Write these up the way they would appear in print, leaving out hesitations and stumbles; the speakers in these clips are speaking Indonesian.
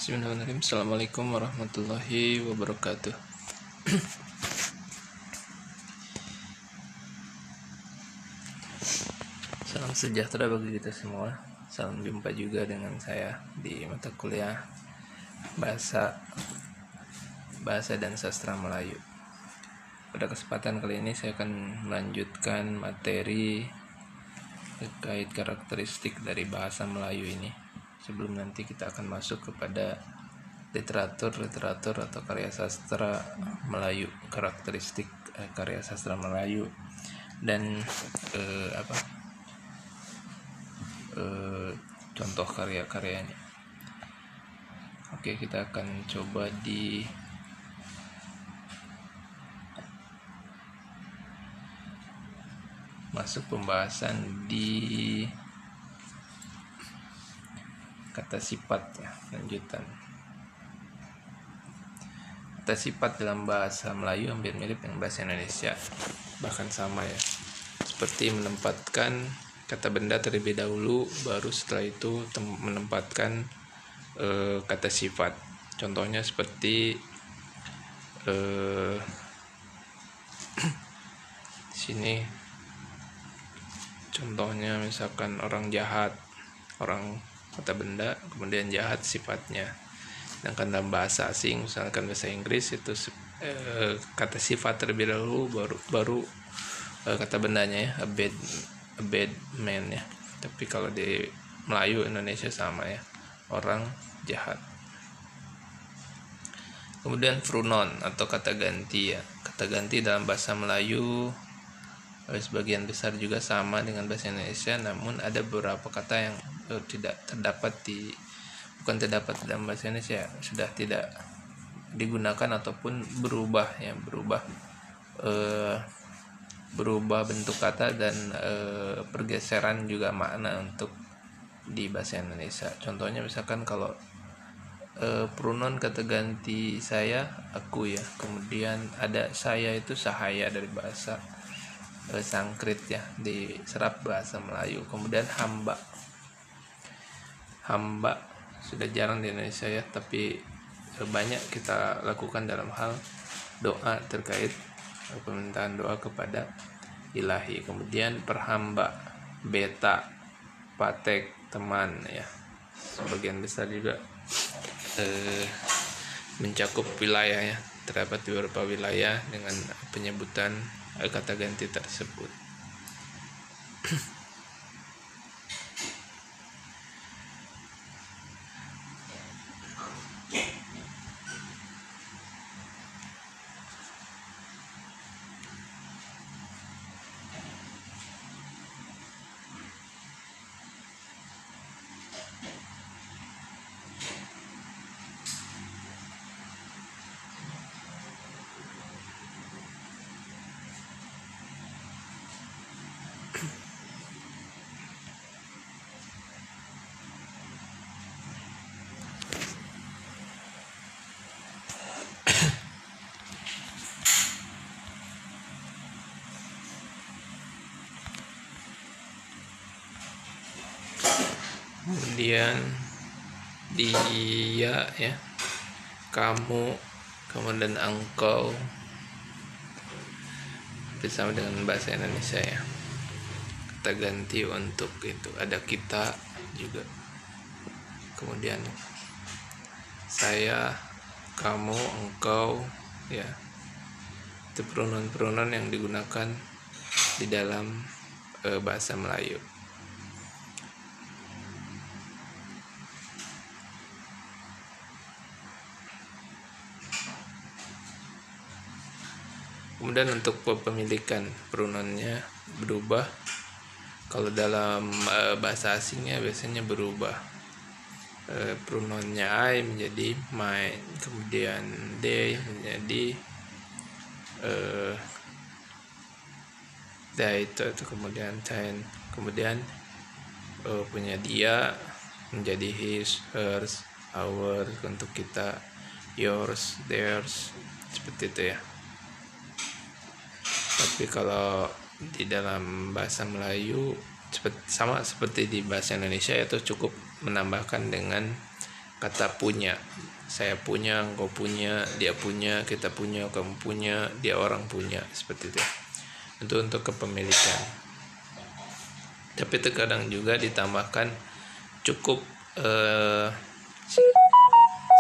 Bismillahirrahmanirrahim. Assalamualaikum warahmatullahi wabarakatuh. Salam sejahtera bagi kita semua. Salam jumpa juga dengan saya di mata kuliah Bahasa dan Sastra Melayu. Pada kesempatan kali ini saya akan melanjutkan materi terkait karakteristik dari bahasa Melayu ini. Sebelum nanti kita akan masuk kepada literatur atau karya sastra Melayu, karakteristik karya sastra Melayu dan contoh karya-karyanya. Oke, kita akan coba di masuk pembahasan di kata sifat ya, lanjutan. Kata sifat dalam bahasa Melayu hampir mirip dengan bahasa Indonesia, bahkan sama ya, seperti menempatkan kata benda terlebih dahulu, baru setelah itu menempatkan kata sifat. Contohnya seperti sini contohnya misalkan orang jahat, orang kata benda, kemudian jahat sifatnya. Sedangkan dalam bahasa asing, misalkan bahasa Inggris, itu kata sifat terlebih dahulu, baru kata bendanya ya, a bad man ya. Tapi kalau di Melayu Indonesia sama ya, orang jahat. Kemudian pronoun atau kata ganti ya. Kata ganti dalam bahasa Melayu sebagian besar juga sama dengan bahasa Indonesia, namun ada beberapa kata yang bukan terdapat dalam bahasa Indonesia, sudah tidak digunakan ataupun berubah bentuk kata dan pergeseran juga makna untuk di bahasa Indonesia. Contohnya misalkan kalau pronoun kata ganti saya, aku ya, kemudian ada saya itu sahaya dari bahasa Sanskrit ya, diserap bahasa Melayu. Kemudian hamba sudah jarang di Indonesia ya, tapi banyak kita lakukan dalam hal doa terkait permintaan doa kepada ilahi. Kemudian perhamba, beta, patek, teman ya, sebagian besar juga mencakup wilayah ya. Terdapat beberapa wilayah dengan penyebutan kata ganti tersebut. Kemudian dia ya, kamu, kemudian engkau, bersama dengan bahasa Indonesia ya. Kata ganti untuk itu ada kita juga. Kemudian saya, kamu, engkau ya. Itu pronoun yang digunakan di dalam bahasa Melayu. Kemudian untuk pemilikan pronounnya berubah. Kalau dalam bahasa asingnya biasanya berubah. Pronounnya I menjadi my, kemudian they menjadi they itu kemudian ten, kemudian punya dia menjadi his, hers, our untuk kita, yours, theirs, seperti itu ya. Tapi kalau di dalam bahasa Melayu sama seperti di bahasa Indonesia, itu cukup menambahkan dengan kata punya. Saya punya, engkau punya, dia punya, kita punya, kamu punya, dia orang punya, seperti itu. Itu untuk kepemilikan. Tapi terkadang juga ditambahkan cukup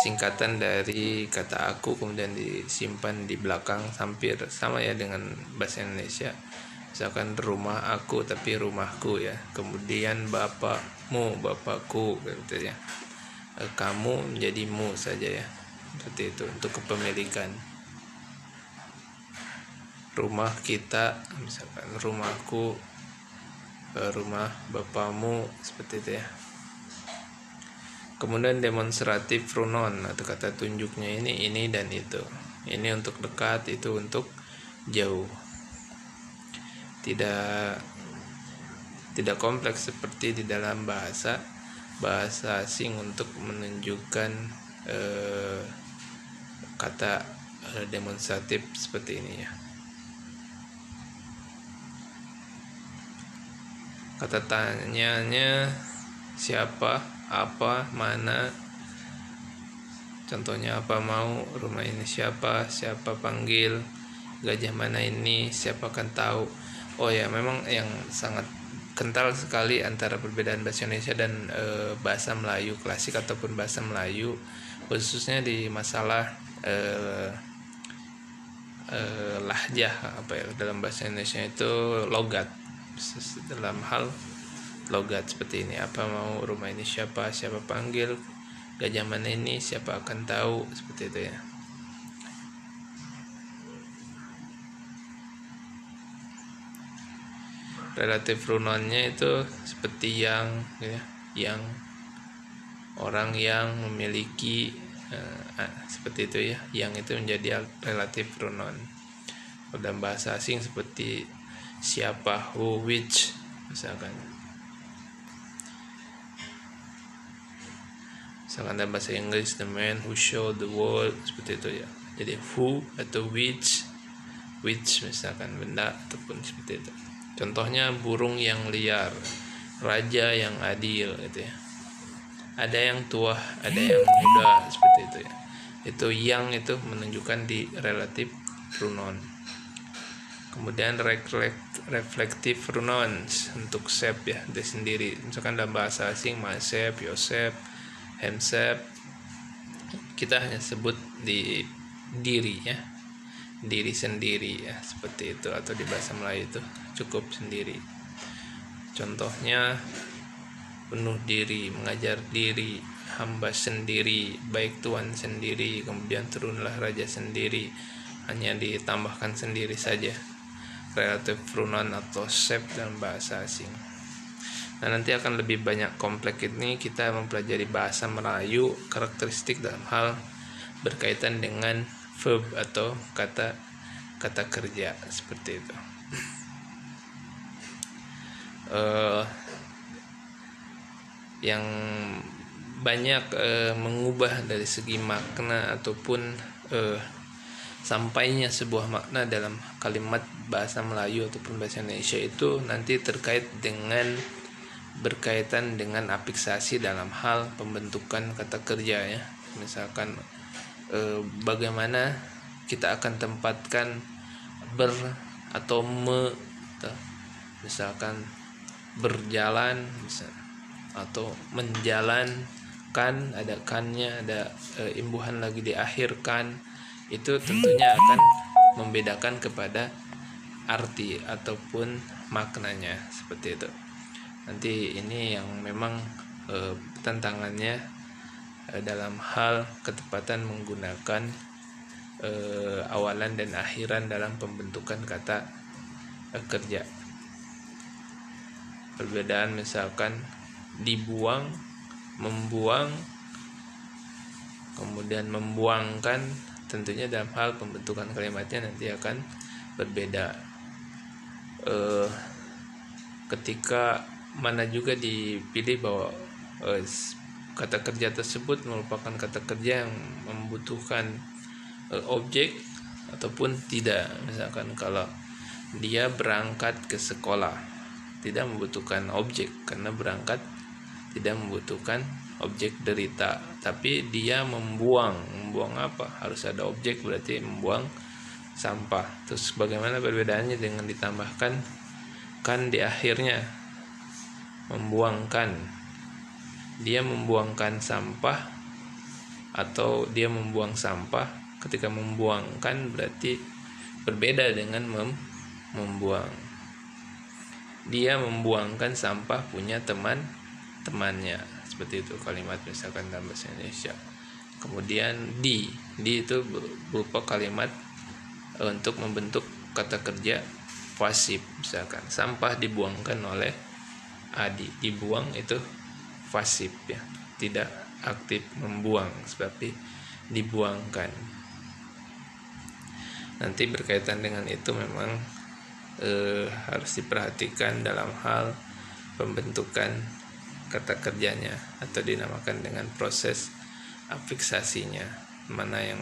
singkatan dari kata aku kemudian disimpan di belakang, hampir sama ya dengan bahasa Indonesia. Misalkan rumah aku tapi rumahku ya, kemudian bapakmu bapakku gitu ya, kamu menjadi mu saja ya, seperti itu untuk kepemilikan. Rumah kita misalkan rumahku, rumah bapamu, seperti itu ya. Kemudian demonstratif pronoun atau kata tunjuknya ini dan itu. Ini untuk dekat, itu untuk jauh. Tidak kompleks seperti di dalam bahasa asing untuk menunjukkan kata demonstratif seperti ini ya. Kata tanyanya siapa, apa, mana. Contohnya apa mau, rumah ini siapa panggil, gajah mana ini, siapa akan tahu. Oh ya, memang yang sangat kental sekali antara perbedaan bahasa Indonesia dan bahasa Melayu klasik ataupun bahasa Melayu, khususnya di masalah lahjah dalam bahasa Indonesia itu logat. Dalam hal logat seperti ini, apa mau, rumah ini siapa panggil, gajah mana ini, siapa akan tahu, seperti itu ya. Relatif pronounnya itu seperti yang ya, yang, orang yang, memiliki, seperti itu ya. Yang itu menjadi relatif pronoun. Dalam bahasa asing seperti siapa, who, which misalkan dalam bahasa Inggris the man who showed the world, seperti itu ya. Jadi who atau which misalkan benda ataupun seperti itu. Contohnya burung yang liar, raja yang adil gitu ya. Ada yang tua, ada yang muda, seperti itu ya. Itu yang itu menunjukkan di relative pronoun. Kemudian reflective pronouns untuk self ya, dia sendiri. Misalkan dalam bahasa asing myself, yourself, himself, kita hanya sebut di diri ya, diri sendiri ya, seperti itu. Atau di bahasa Melayu itu cukup sendiri. Contohnya penuh diri, mengajar diri, hamba sendiri, baik Tuhan sendiri, kemudian turunlah raja sendiri, hanya ditambahkan sendiri saja. Relative pronoun atau self dalam bahasa asing. Nah, nanti akan lebih banyak kompleks ini kita mempelajari bahasa Melayu, karakteristik dalam hal berkaitan dengan verb atau kata kerja, seperti itu. Yang banyak mengubah dari segi makna ataupun sampainya sebuah makna dalam kalimat bahasa Melayu ataupun bahasa Indonesia itu nanti terkait dengan berkaitan dengan afiksasi dalam hal pembentukan kata kerja ya. Misalkan bagaimana kita akan tempatkan ber atau me, misalkan berjalan atau menjalankan, ada kannya, ada imbuhan lagi di akhir kan, itu tentunya akan membedakan kepada arti ataupun maknanya, seperti itu. Nanti ini yang memang tantangannya dalam hal ketepatan menggunakan awalan dan akhiran dalam pembentukan kata kerja. Perbedaan misalkan dibuang, membuang, kemudian membuangkan, tentunya dalam hal pembentukan kalimatnya nanti akan berbeda. Ketika mana juga dipilih bahwa kata kerja tersebut merupakan kata kerja yang membutuhkan objek ataupun tidak. Misalkan kalau dia berangkat ke sekolah, tidak membutuhkan objek karena berangkat tidak membutuhkan objek derita, tapi dia membuang apa? Harus ada objek, berarti membuang sampah. Terus bagaimana perbedaannya dengan ditambahkan kan di akhirnya? Membuangkan, dia membuangkan sampah atau dia membuang sampah. Ketika membuangkan berarti berbeda dengan membuang. Dia membuangkan sampah punya temannya, seperti itu kalimat misalkan dalam bahasa Indonesia. Kemudian di itu berupa kalimat untuk membentuk kata kerja pasif. Misalkan sampah dibuangkan oleh Adi, dibuang itu pasif ya, tidak aktif membuang, seperti dibuangkan. Nanti berkaitan dengan itu memang harus diperhatikan dalam hal pembentukan kata kerjanya, atau dinamakan dengan proses afiksasinya, mana yang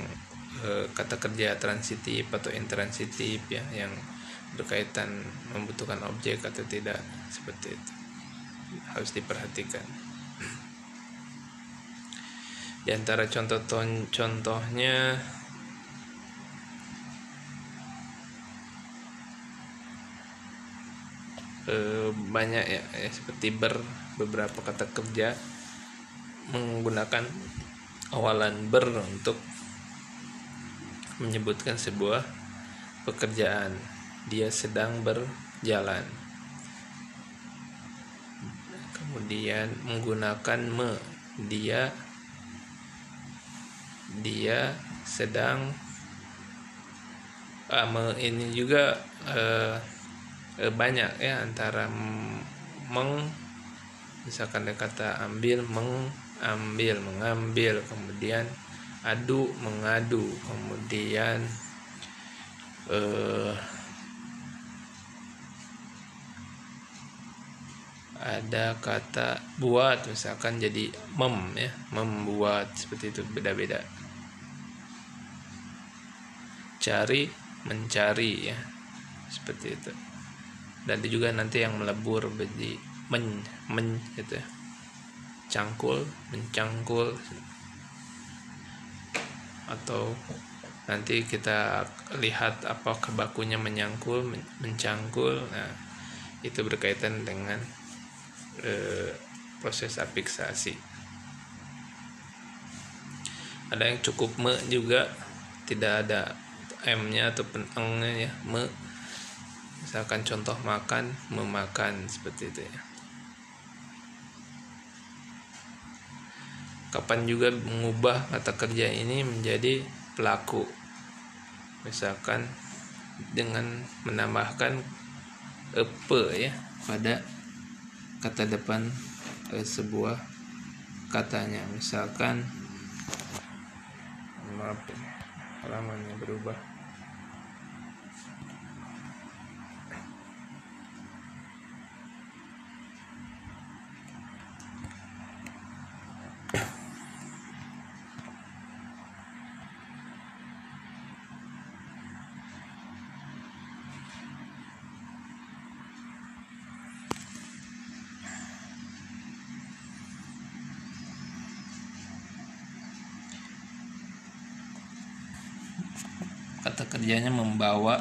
kata kerja transitif atau intransitif ya, yang berkaitan membutuhkan objek atau tidak, seperti itu harus diperhatikan. Di antara contohnya banyak ya, seperti beberapa kata kerja menggunakan awalan untuk menyebutkan sebuah pekerjaan. Dia sedang berjalan. Kemudian menggunakan dia sedang ini juga banyak ya, antara misalkan ada kata ambil, mengambil, kemudian adu, mengadu, kemudian ada kata buat, misalkan jadi ya, membuat, seperti itu, beda-beda. Cari, mencari ya, seperti itu. Dan juga nanti yang melebur menjadi gitu ya. Cangkul, mencangkul, atau nanti kita lihat apakah bakunya menyangkul, mencangkul. Nah, itu berkaitan dengan proses afiksasi. Ada yang cukup juga, tidak ada m-nya atau eng-nya ya, misalkan contoh makan, memakan, seperti itu ya. Kapan juga mengubah kata kerja ini menjadi pelaku, misalkan dengan menambahkan pe ya pada kata depan sebuah katanya. Misalkan, maaf halamannya berubah. Kata kerjanya membawa,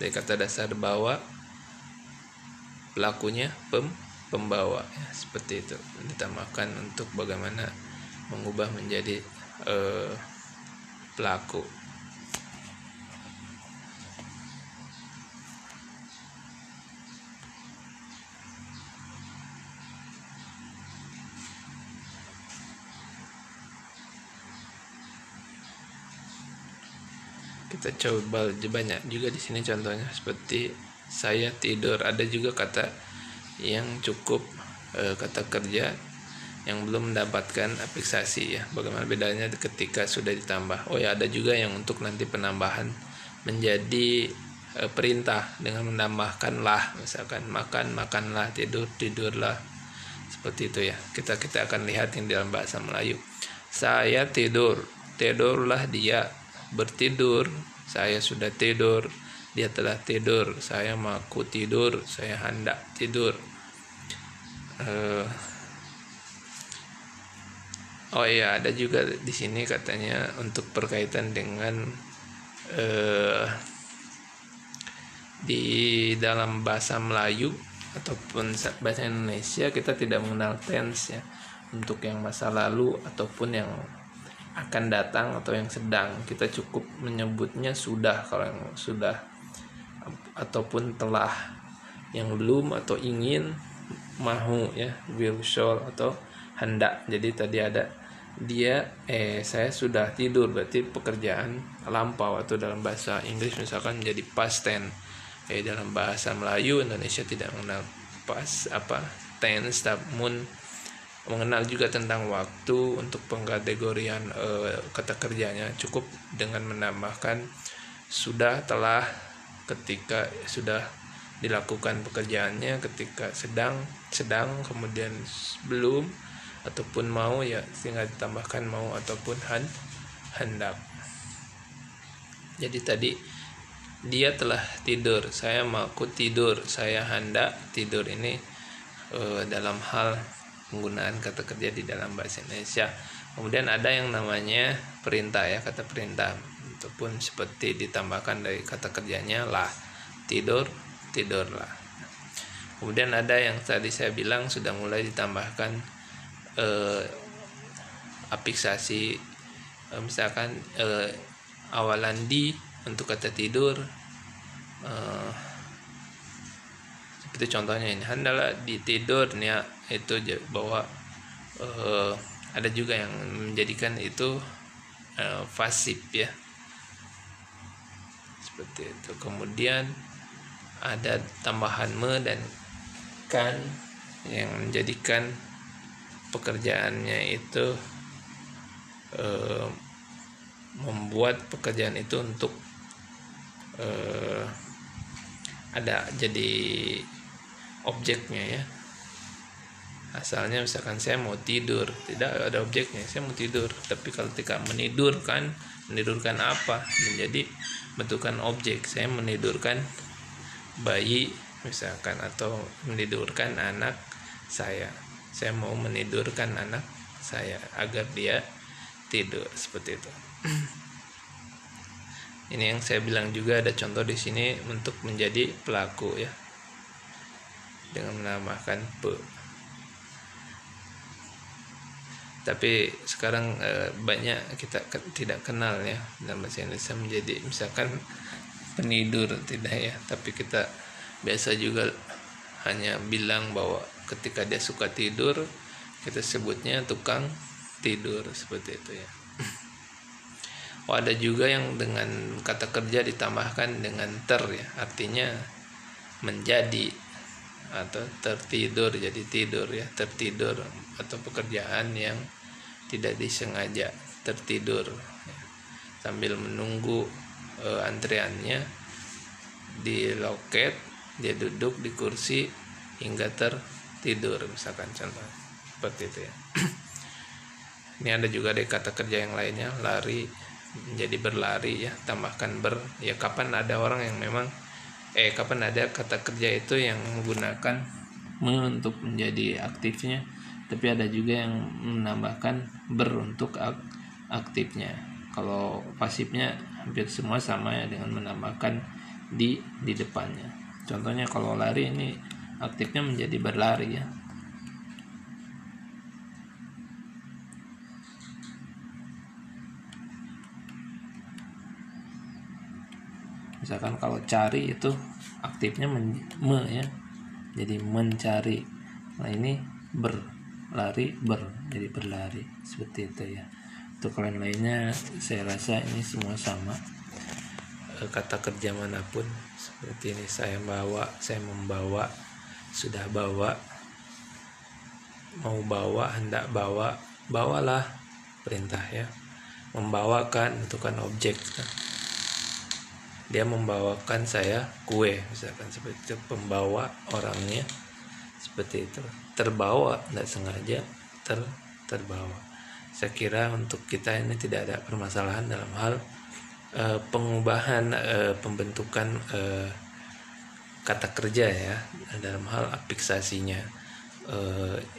dari kata dasar bawa, pelakunya pembawa ya, seperti itu. Ditambahkan untuk bagaimana mengubah menjadi pelaku. Kita coba banyak juga di sini contohnya, seperti saya tidur. Ada juga kata yang cukup kata kerja yang belum mendapatkan afiksasi ya. Bagaimana bedanya ketika sudah ditambah? Oh ya, ada juga yang untuk nanti penambahan menjadi perintah dengan menambahkan lah, misalkan makan, makanlah, tidur, tidurlah, seperti itu ya. Kita akan lihat yang dalam bahasa Melayu. Saya tidur, tidurlah dia. Bertidur, saya sudah tidur, dia telah tidur, saya maku tidur, saya hendak tidur. Oh iya, ada juga di sini katanya untuk berkaitan dengan di dalam bahasa Melayu ataupun bahasa Indonesia kita tidak mengenal tense ya, untuk yang masa lalu ataupun yang akan datang atau yang sedang. Kita cukup menyebutnya sudah kalau yang sudah, ataupun telah yang belum, atau ingin, mau ya, will, shall, atau hendak. Jadi tadi ada saya sudah tidur, berarti pekerjaan lampau, atau dalam bahasa Inggris misalkan menjadi past tense. Dalam bahasa Melayu Indonesia tidak mengenal tense, namun mengenal juga tentang waktu. Untuk pengkategorian kata kerjanya cukup dengan menambahkan sudah, telah ketika sudah dilakukan pekerjaannya, ketika sedang, kemudian belum, ataupun mau ya tinggal ditambahkan mau ataupun hendak. Jadi tadi dia telah tidur, saya mau tidur, saya hendak tidur. Ini dalam hal penggunaan kata kerja di dalam bahasa Indonesia. Kemudian ada yang namanya perintah ya, kata perintah, ataupun seperti ditambahkan dari kata kerjanya lah, tidur, tidurlah. Kemudian ada yang tadi saya bilang sudah mulai ditambahkan afiksasi, misalkan awalan di untuk kata tidur, seperti contohnya ini, hendalah ditidurnya, itu bahwa ada juga yang menjadikan itu pasif ya, seperti itu. Kemudian ada tambahan me dan kan yang menjadikan pekerjaannya itu membuat pekerjaan itu untuk ada jadi objeknya ya. Asalnya misalkan saya mau tidur, tidak ada objeknya, saya mau tidur. Tapi kalau ketika menidurkan apa, menjadi bentukan objek. Saya menidurkan bayi misalkan, atau menidurkan anak saya mau menidurkan anak saya agar dia tidur, seperti itu. Ini yang saya bilang juga ada contoh di sini untuk menjadi pelaku ya, dengan menambahkan pe. Tapi sekarang banyak kita tidak kenal ya dalam bahasa Indonesia menjadi misalkan penidur, tidak ya, tapi kita biasa juga hanya bilang bahwa ketika dia suka tidur kita sebutnya tukang tidur, seperti itu ya. Ada juga yang dengan kata kerja ditambahkan dengan ter ya, artinya menjadi, atau tertidur jadi tidur ya, tertidur, atau pekerjaan yang tidak disengaja tertidur ya. Sambil menunggu antriannya di loket, dia duduk di kursi hingga tertidur, misalkan contoh seperti itu ya. Ini ada juga dari kata kerja yang lainnya, lari menjadi berlari ya, tambahkan ber ya. Kapan ada orang yang memang kapan ada kata kerja itu yang menggunakan untuk menjadi aktifnya, tapi ada juga yang menambahkan ber untuk aktifnya. Kalau pasifnya hampir semua sama ya, dengan menambahkan di depannya. Contohnya kalau lari, ini aktifnya menjadi berlari ya. Misalkan kalau cari itu aktifnya me ya, jadi mencari. Nah ini berlari jadi berlari, seperti itu ya. Untuk lain-lainnya saya rasa ini semua sama, kata kerja manapun seperti ini. Saya bawa, saya membawa, sudah bawa, mau bawa, hendak bawa, bawalah, perintah ya. Membawakan itu kan objek. Dia membawakan saya kue, misalkan seperti itu, pembawa orangnya, seperti itu. Terbawa, tidak sengaja terbawa. Saya kira untuk kita ini tidak ada permasalahan dalam hal pengubahan pembentukan kata kerja ya, dalam hal afiksasinya.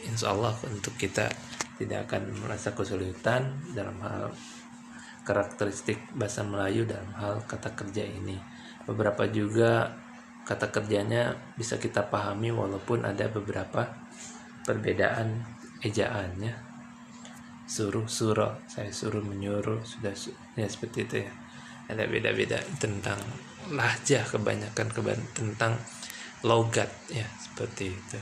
Insya Allah untuk kita tidak akan merasa kesulitan dalam hal karakteristik bahasa Melayu dalam hal kata kerja ini. Beberapa juga kata kerjanya bisa kita pahami walaupun ada beberapa perbedaan ejaannya. Suruh, surah, saya suruh, menyuruh, sudah ya seperti itu ya. Ada beda-beda tentang lahjah, kebanyakan tentang logat ya, seperti itu.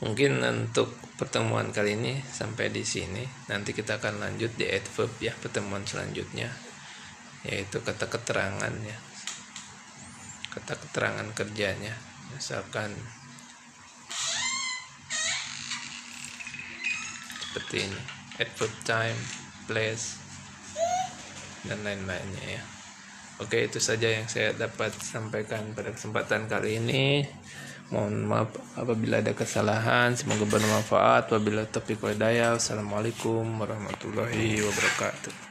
Mungkin untuk pertemuan kali ini sampai di sini. Nanti kita akan lanjut di adverb ya, pertemuan selanjutnya, yaitu kata keterangan ya, kata keterangan kerjanya. Misalkan seperti ini, adverb time, place, dan lain-lainnya ya. Oke, itu saja yang saya dapat sampaikan pada kesempatan kali ini. Mohon maaf apabila ada kesalahan, semoga bermanfaat. Wabillahi taufiq wal hidayah. Wassalamualaikum warahmatullahi wabarakatuh.